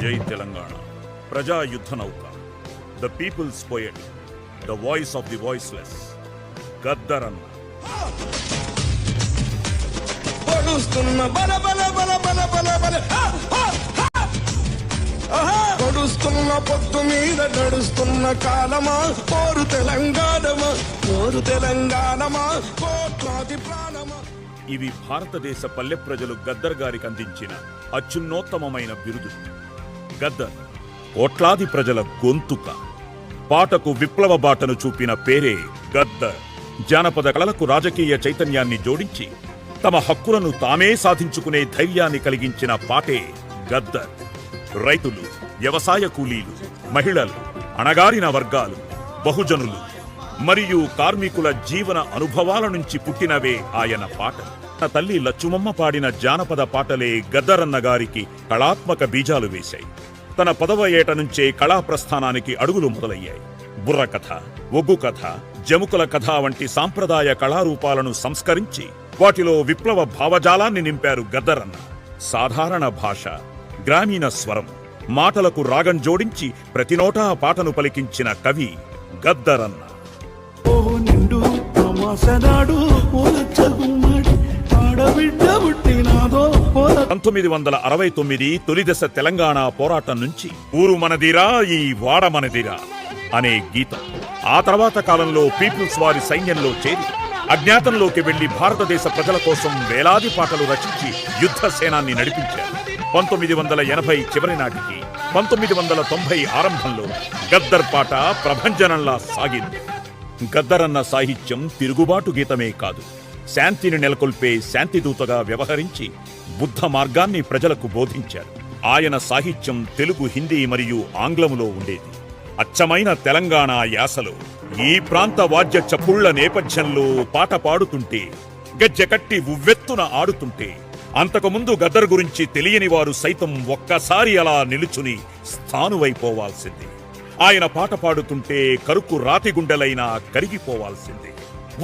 జై తెలంగాణ ప్రజా యుద్ధ నౌక the people's poet the voice of the voiceless Gaddar అన్న గడుస్తున్న పొద్దు మీద నడుస్తున్న కాలమా కోరు తెలంగాణమా కోరు తెలంగాణమా కోట్లాది ప్రాణమా. ఇవి భారతదేశ పల్లె ప్రజలు గద్దర్ గారికి అందించిన అత్యున్నోత్తమమైన బిరుదు. గద్దర్ కోట్లాది ప్రజల గొంతుక. పాటకు విప్లవ బాటను చూపిన పేరే గద్దర్. జానపద కళలకు రాజకీయ చైతన్యాన్ని జోడించి తమ హక్కులను తామే సాధించుకునే ధైర్యాన్ని కలిగించిన పాటే గద్దర్. రైతులు, వ్యవసాయ కూలీలు, మహిళలు, అణగారిన వర్గాలు, బహుజనులు మరియు కార్మికుల జీవన అనుభవాల నుంచి పుట్టినవే ఆయన పాటలు. తన తల్లి లచ్చుమమ్మ పాడిన జానపద పాటలే గద్దరన్న గారికి కళాత్మక బీజాలు వేశాయి. తన 10వ ఏట నుంచే కళా ప్రస్థానానికి అడుగులు మొదలయ్యాయి. బుర్రకథ, ఒగ్గు కథ, జముకుల కథ వంటి సాంప్రదాయ కళారూపాలను సంస్కరించి వాటిలో విప్లవ భావజాలాన్ని నింపారు గద్దరన్న. సాధారణ భాష, గ్రామీణ స్వరం, మాటలకు రాగం జోడించి ప్రతి నోటా పాటను పలికించిన కవి గద్దరన్న. 1969 తొలిదశ తెలంగాణ పోరాటం నుంచి ఊరు మనదిరా ఈ వాడ మనదిరా అనే గీతం. ఆ తర్వాత కాలంలో పీపుల్స్ వారి సైన్యంలో చేరి అజ్ఞాతంలోకి వెళ్లి భారతదేశ ప్రజల కోసం వేలాది పాటలు రచించి యుద్ధ సేనాన్ని నడిపించారు. 1980 చివరి నాటికి 1990 ఆరంభంలో గద్దర్ పాట ప్రభంజనంలా సాగింది. గద్దరన్న సాహిత్యం తిరుగుబాటు గీతమే కాదు, శాంతిని నెలకొల్పే శాంతిదూతగా వ్యవహరించి బుద్ధ మార్గాన్ని ప్రజలకు బోధించారు. ఆయన సాహిత్యం తెలుగు, హిందీ మరియు ఆంగ్లములో ఉండేది. అచ్చమైన తెలంగాణ యాసలో ఈ ప్రాంత వాద్య చప్పుళ్ల నేపథ్యంలో పాట పాడుతుంటే, గజ్జెకట్టి ఉవ్వెత్తున ఆడుతుంటే అంతకుముందు గద్దర్ గురించి తెలియని వారు సైతం ఒక్కసారి అలా నిలుచుని స్థానువైపోవాల్సింది. ఆయన పాట పాడుతుంటే కరుకు రాతి గుండెలైనా కరిగిపోవాల్సిందే.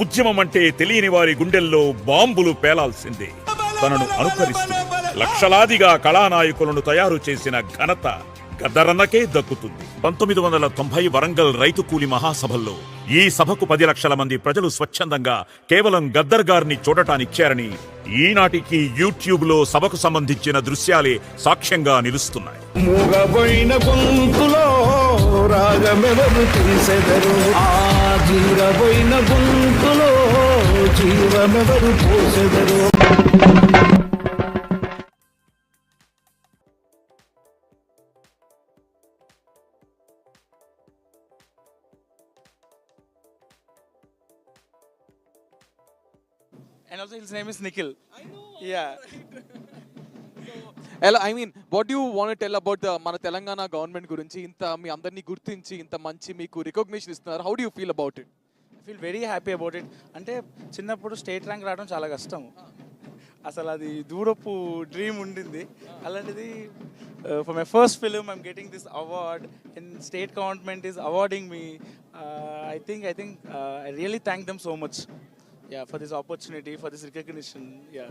ఉద్యమమంటే తెలియని వారి గుండెల్లో బాంబులు పేలాల్సిందే. తనను అనుకరిస్తూ లక్షలాదిగా కళానాయకులను తయారు చేసిన ఘనత గద్దరన్నకే దక్కుతుంది. 1990 వరంగల్ రైతు కూలి మహాసభల్లో ఈ సభకు 10 లక్షల మంది ప్రజలు స్వచ్ఛందంగా కేవలం గద్దర్ గారిని చూడటానిచ్చారని ఈనాటికి యూట్యూబ్ లో సభకు సంబంధించిన దృశ్యాలే సాక్ష్యంగా నిలుస్తున్నాయి. మూగబోయిన గొంతులో రాగమెవరు తీసెదరు, ఆ జీరబోయిన గొంతులో జీవమెవరు పోసెదరు. And also his name is Nikhil. I know. Yeah. Hello, I mean, what do you want to tell about the మన తెలంగాణ గవర్నమెంట్ గురించి? ఇంత మీ అందరినీ గుర్తించి ఇంత మంచి మీకు రికగ్నిషన్ ఇస్తున్నారు. How do you feel about it? I feel very happy about it. అంటే చిన్నప్పుడు స్టేట్ ర్యాంక్ రావడం చాలా కష్టం. అసలు అది దూరపు డ్రీమ్ ఉండింది. అలాంటిది for my first film I'm getting this award and state government is awarding me. I think I really thank them so much. Yeah, for this opportunity, for this recognition. Yeah,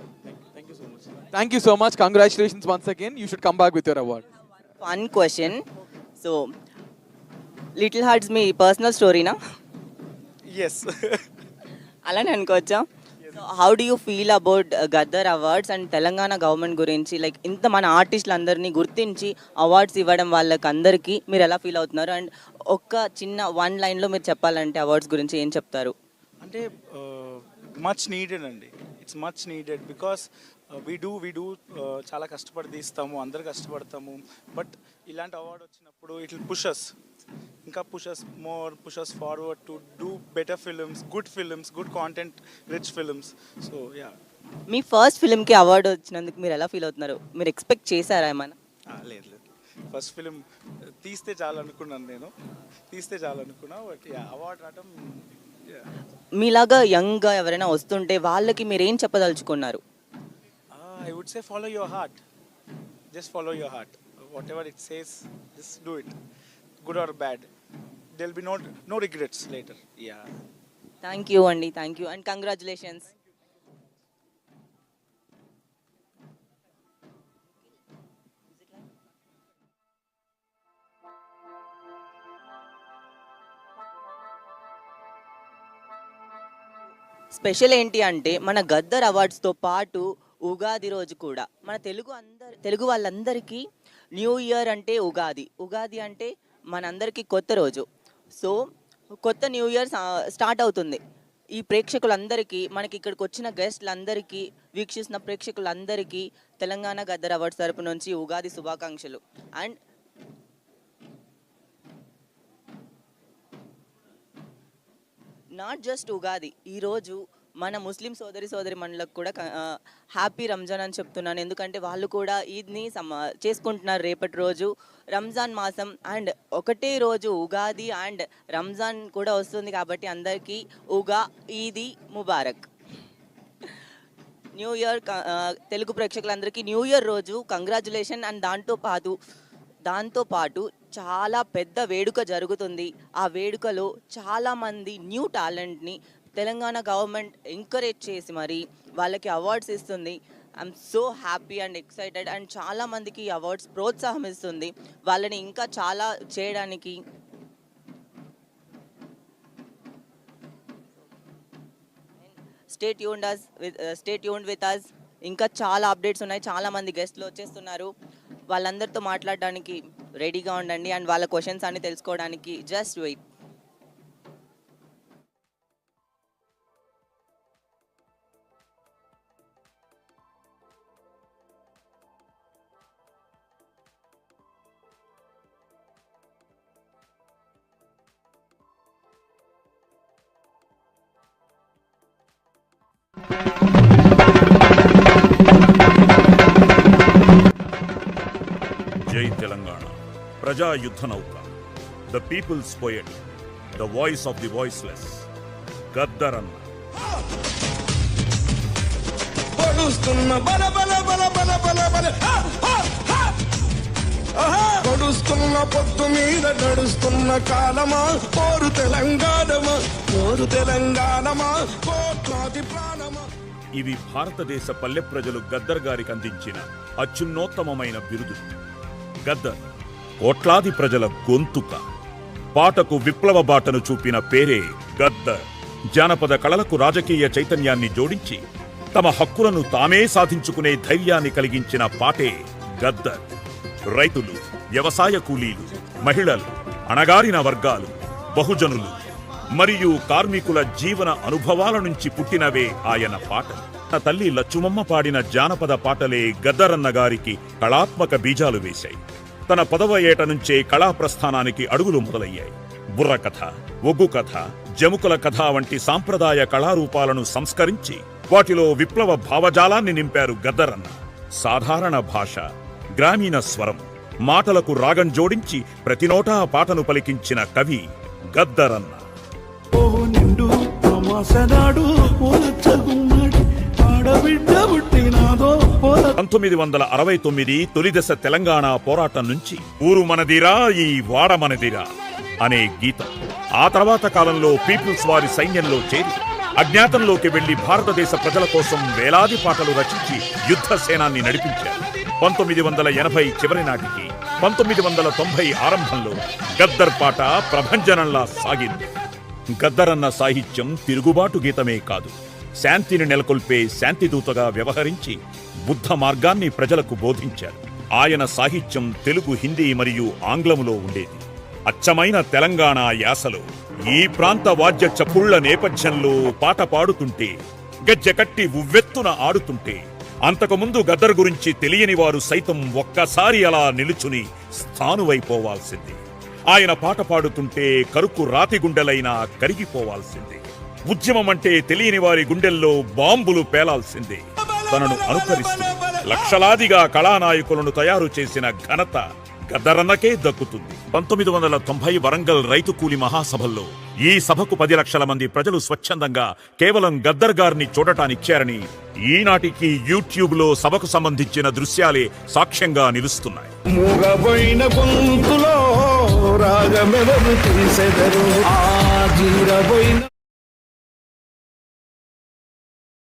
thank you so much. Thank you so much. Congratulations once again. You should come back with your award. One question. So, Little Hearts me personal స్టోరీనా? Yes. అలానే అనుకోవచ్చా? How do you feel about Gaddar awards and Telangana government గురించి? Like ఇంత మన ఆర్టిస్టులు అందరినీ గుర్తించి awards ఇవ్వడం వాళ్ళకి అందరికీ మీరు ఎలా ఫీల్ అవుతున్నారు? అండ్ ఒక్క చిన్న 1 లైన్లో మీరు చెప్పాలంటే అవార్డ్స్ గురించి ఏం చెప్తారు? అంటే మచ్ నీడెడ్ అండి. It's much needed because we do చాలా కష్టపడి తీస్తాము, అందరు కష్టపడతాము. బట్ ఇలాంటి అవార్డు వచ్చినప్పుడు it will push us forward to do better films, good content rich films. So yeah. మీ ఫస్ట్ ఫిల్మ్కి అవార్డు వచ్చినందుకు మీరు ఎలా ఫీల్ అవుతున్నారు? మీరు ఎక్స్పెక్ట్ చేశారా ఏమైనా? లేదు, ఫస్ట్ ఫిలిం తీస్తే చాలనుకున్నాను బట్ యా, అవార్డు రావడం. మీలాగా యంగ్గా ఎవరైనా వస్తుంటే వాళ్ళకి మీరు ఏం చెప్పదలుచుకున్నారు? I would say follow your heart. Just follow your heart. Whatever it says, just do it. Good or bad. There'll be no regrets later. Yeah. Thank you, Andy. Thank you and congratulations. Special ఏంటి అంటే మన గద్దర్ అవార్డ్స్తో పాటు ఉగాది రోజు కూడా మన తెలుగు వాళ్ళందరికీ new year అంటే ఉగాది, ఉగాది అంటే మనందరికీ కొత్త రోజు. సో కొత్త న్యూ ఇయర్ స్టార్ట్ అవుతుంది. ఈ ప్రేక్షకులందరికీ, మనకి ఇక్కడికి వచ్చిన గెస్ట్లందరికీ, వీక్షిస్తున్న ప్రేక్షకులందరికీ తెలంగాణ గద్దర్ అవార్డ్స్ తరపు నుంచి ఉగాది శుభాకాంక్షలు. అండ్ నాట్ జస్ట్ ఉగాది, ఈరోజు మన ముస్లిం సోదరిమణులకు కూడా హ్యాపీ రంజాన్ అని చెప్తున్నాను. ఎందుకంటే వాళ్ళు కూడా ఈద్ని చేసుకుంటున్నారు రేపటి రోజు రంజాన్ మాసం. అండ్ ఒకటే రోజు ఉగాది అండ్ రంజాన్ కూడా వస్తుంది కాబట్టి అందరికీ ఈదీ ముబారక్. న్యూ ఇయర్ తెలుగు ప్రేక్షకులందరికీ న్యూ ఇయర్ రోజు కంగ్రాచులేషన్. అండ్ దాంతోపాటు చాలా పెద్ద వేడుక జరుగుతుంది. ఆ వేడుకలో చాలామంది న్యూ టాలెంట్ని తెలంగాణ గవర్నమెంట్ ఎంకరేజ్ చేసి మరి వాళ్ళకి అవార్డ్స్ ఇస్తుంది. I'm so happy and excited. And చాలామందికి ఈ అవార్డ్స్ ప్రోత్సాహం ఇస్తుంది వాళ్ళని ఇంకా చాలా చేయడానికి. Stay tuned with us. ఇంకా చాలా అప్డేట్స్ ఉన్నాయి, చాలామంది గెస్ట్లు వచ్చేస్తున్నారు. వాళ్ళందరితో మాట్లాడడానికి రెడీగా ఉండండి అండ్ వాళ్ళ క్వశ్చన్స్ అన్ని తెలుసుకోవడానికి జస్ట్ వెయిట్. జై తెలంగాణ, ప్రజా యుద్ధ నౌక, the people's poet, the voice of the voiceless, Gaddar అన్న. పొడుస్తున్న బల బల బల బల బల బల పొడుస్తున్న పొత్తు మీద నడుస్తున్న కాలమా, పోరు తెలంగాణమా, కోట్లాది ప్రాణమా. ఇవి భారతదేశ పల్లె ప్రజలు గద్దర్ గారికి అందించిన అత్యున్నోత్తమమైన బిరుదు. గద్దర్ కోట్లాది ప్రజల గొంతుక. పాటకు విప్లవ బాటను చూపిన పేరే గద్దర్. జానపద కళలకు రాజకీయ చైతన్యాన్ని జోడించి తమ హక్కులను తామే సాధించుకునే ధైర్యాన్ని కలిగించిన పాటే గద్దర్. రైతులు, వ్యవసాయ కూలీలు, మహిళలు, అణగారిన వర్గాలు, బహుజనులు మరియు కార్మికుల జీవన అనుభవాల నుంచి పుట్టినవే ఆయన పాటలు. తన తల్లి లచ్చుమమ్మ పాడిన జానపద పాటలే గద్దరన్న గారికి కళాత్మక బీజాలు వేశాయి. తన 10వ ఏట నుంచే కళా ప్రస్థానానికి అడుగులు మొదలయ్యాయి. బుర్రకథ, ఒగ్గు కథ, జముకుల కథ వంటి సాంప్రదాయ కళారూపాలను సంస్కరించి వాటిలో విప్లవ భావజాలాన్ని నింపారు గద్దరన్న. సాధారణ భాష, గ్రామీణ స్వరం, మాటలకు రాగం జోడించి ప్రతి నోటా పాటను పలికించిన కవి గద్దరన్న. 1969 తొలిదశ తెలంగాణ పోరాటం నుంచి ఊరు మనదిరా ఈ వాడ మనదిరా అనే గీతం, ఆ తర్వాత కాలంలో పీపుల్స్ వారి సైన్యంలో చేరి అజ్ఞాతంలోకి వెళ్లి భారతదేశ ప్రజల కోసం వేలాది పాటలు రచించి యుద్ధ సేనాన్ని నడిపించారు. 1980 చివరి నాటికి 1990 ఆరంభంలో గద్దర్ పాట ప్రభంజనంలా సాగింది. గద్దరన్న సాహిత్యం తిరుగుబాటు గీతమే కాదు, శాంతిని నెలకొల్పే శాంతిదూతగా వ్యవహరించి బుద్ధ మార్గాన్ని ప్రజలకు బోధించారు. ఆయన సాహిత్యం తెలుగు, హిందీ మరియు ఆంగ్లములో ఉండేది. అచ్చమైన తెలంగాణ యాసలో ఈ ప్రాంత వాద్య చప్పుళ్ల నేపథ్యంలో పాట పాడుతుంటే, గజ్జెకట్టి ఉవ్వెత్తున ఆడుతుంటే, అంతకుముందు గద్దర్ గురించి తెలియని వారు సైతం ఒక్కసారి అలా నిలుచుని స్థానువైపోవాల్సింది. ఆయన పాట పాడుతుంటే కరుకు రాతి గుండెలైనా కరిగిపోవాల్సిందే. ఉద్యమమంటే తెలియని వారి గుండెల్లో బాంబులు పేలాల్సిందే. తనను అనుకరిస్తూ లక్షలాదిగా కళానాయకులను తయారు చేసిన ఘనత గద్దరన్నకే దక్కుతుంది. 1990 వరంగల్ రైతు కూలి మహాసభల్లో ఈ సభకు 10 లక్షల మంది ప్రజలు స్వచ్ఛందంగా కేవలం గద్దర్ గారిని చూడటానిచ్చారని ఈనాటికి యూట్యూబ్ లో సభకు సంబంధించిన దృశ్యాలే సాక్ష్యంగా నిలుస్తున్నాయి. మూగబోయిన గొంతులో రాగమెవరు తీసెదరు, ఆ జీరబోయిన